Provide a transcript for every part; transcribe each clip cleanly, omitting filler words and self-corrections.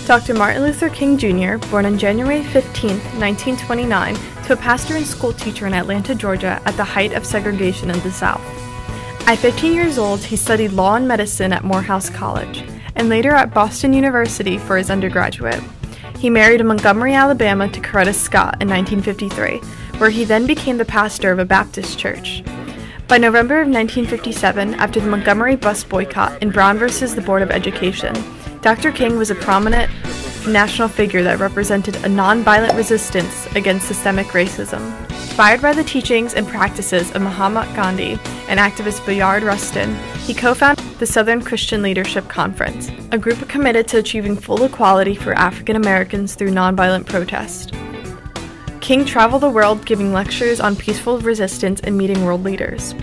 Dr. Martin Luther King Jr., born on January 15, 1929, to a pastor and school teacher in Atlanta, Georgia, at the height of segregation in the South. At 15 years old, he studied law and medicine at Morehouse College, and later at Boston University for his undergraduate. He married in Montgomery, Alabama to Coretta Scott in 1953, where he then became the pastor of a Baptist church. By November of 1957, after the Montgomery bus boycott in Brown versus the Board of Education, Dr. King was a prominent national figure that represented a nonviolent resistance against systemic racism. Inspired by the teachings and practices of Mahatma Gandhi and activist Bayard Rustin, he co-founded the Southern Christian Leadership Conference, a group committed to achieving full equality for African Americans through nonviolent protest. King traveled the world giving lectures on peaceful resistance and meeting world leaders.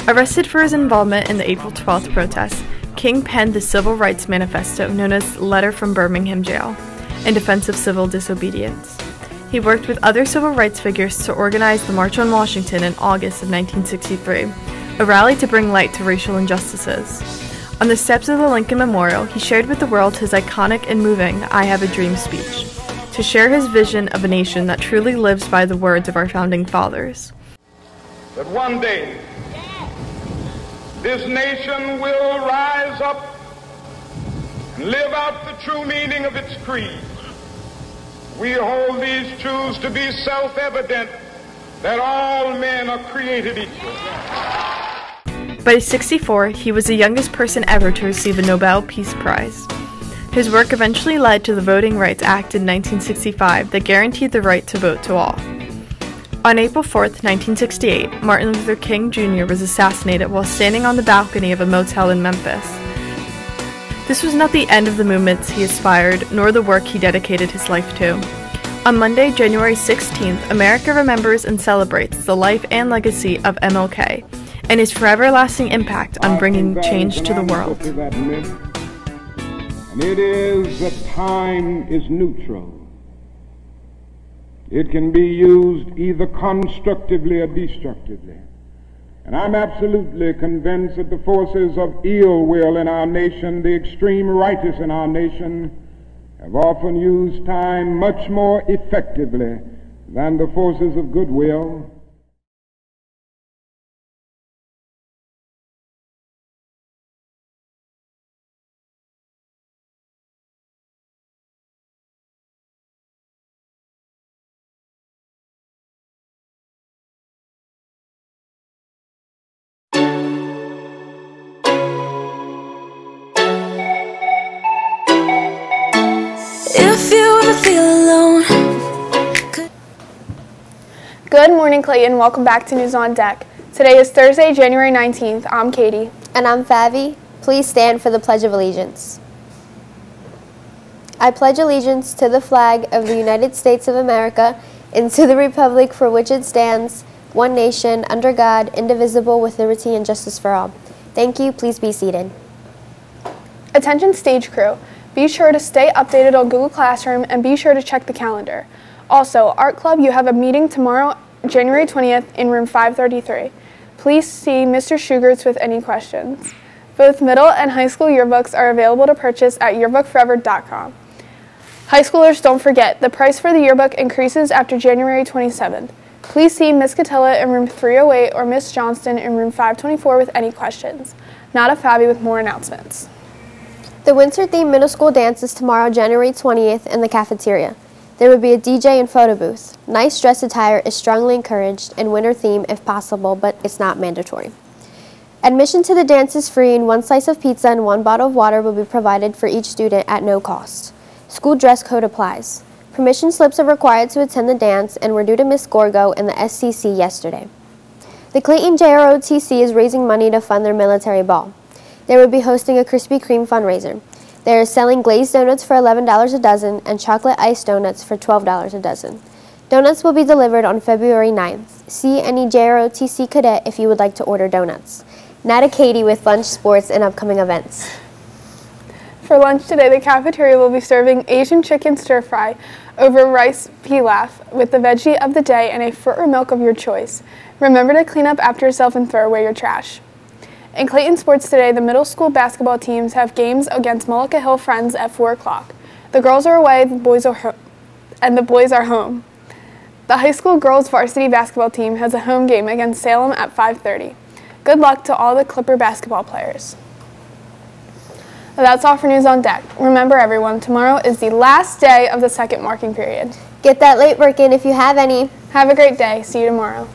Arrested for his involvement in the April 12th protests, King penned the Civil Rights Manifesto known as Letter from Birmingham Jail in defense of civil disobedience. He worked with other civil rights figures to organize the March on Washington in August of 1963, a rally to bring light to racial injustices. On the steps of the Lincoln Memorial, he shared with the world his iconic and moving I Have a Dream speech, to share his vision of a nation that truly lives by the words of our founding fathers. That one day, this nation will rise up and live out the true meaning of its creed. We hold these truths to be self-evident, that all men are created equal. By 64, he was the youngest person ever to receive a Nobel Peace Prize. His work eventually led to the Voting Rights Act in 1965 that guaranteed the right to vote to all. On April 4, 1968, Martin Luther King Jr. was assassinated while standing on the balcony of a motel in Memphis. This was not the end of the movements he aspired, nor the work he dedicated his life to. On Monday, January 16th, America remembers and celebrates the life and legacy of MLK and his forever-lasting impact on bringing change to the world. And it is that time is neutral. It can be used either constructively or destructively. And I'm absolutely convinced that the forces of ill will in our nation, the extreme righteous in our nation, have often used time much more effectively than the forces of goodwill. Good morning, Clayton. Welcome back to News on Deck. Today is Thursday, January 19th. I'm Katie. And I'm Favi. Please stand for the Pledge of Allegiance. I pledge allegiance to the flag of the United States of America and to the republic for which it stands, one nation, under God, indivisible, with liberty and justice for all. Thank you. Please be seated. Attention stage crew. Be sure to stay updated on Google Classroom and be sure to check the calendar. Also, Art Club, you have a meeting tomorrow, January 20th in room 533. Please see Mr. Schugertz with any questions. Both middle and high school yearbooks are available to purchase at yearbookforever.com. High schoolers, don't forget, the price for the yearbook increases after January 27th. Please see Ms. Catella in room 308 or Ms. Johnston in room 524 with any questions. Nada Fabi with more announcements. The winter-themed middle school dance is tomorrow, January 20th in the cafeteria. There will be a DJ and photo booth. Nice dress attire is strongly encouraged and winter theme if possible, but it's not mandatory. Admission to the dance is free and 1 slice of pizza and 1 bottle of water will be provided for each student at no cost. School dress code applies. Permission slips are required to attend the dance and were due to Ms. Gorgo in the SCC yesterday. The Clayton JROTC is raising money to fund their military ball. They will be hosting a Krispy Kreme fundraiser. They are selling glazed donuts for $11 a dozen and chocolate ice donuts for $12 a dozen. Donuts will be delivered on February 9th. See any JROTC cadet if you would like to order donuts. Nada Katie with lunch, sports, and upcoming events. For lunch today, the cafeteria will be serving Asian chicken stir fry over rice pilaf with the veggie of the day and a fruit or milk of your choice. Remember to clean up after yourself and throw away your trash. In Clayton sports today, the middle school basketball teams have games against Mullica Hill Friends at 4 o'clock. The girls are away, the boys are home. The high school girls varsity basketball team has a home game against Salem at 5:30. Good luck to all the Clipper basketball players. That's all for News on Deck. Remember everyone, tomorrow is the last day of the second marking period. Get that late work in if you have any. Have a great day. See you tomorrow.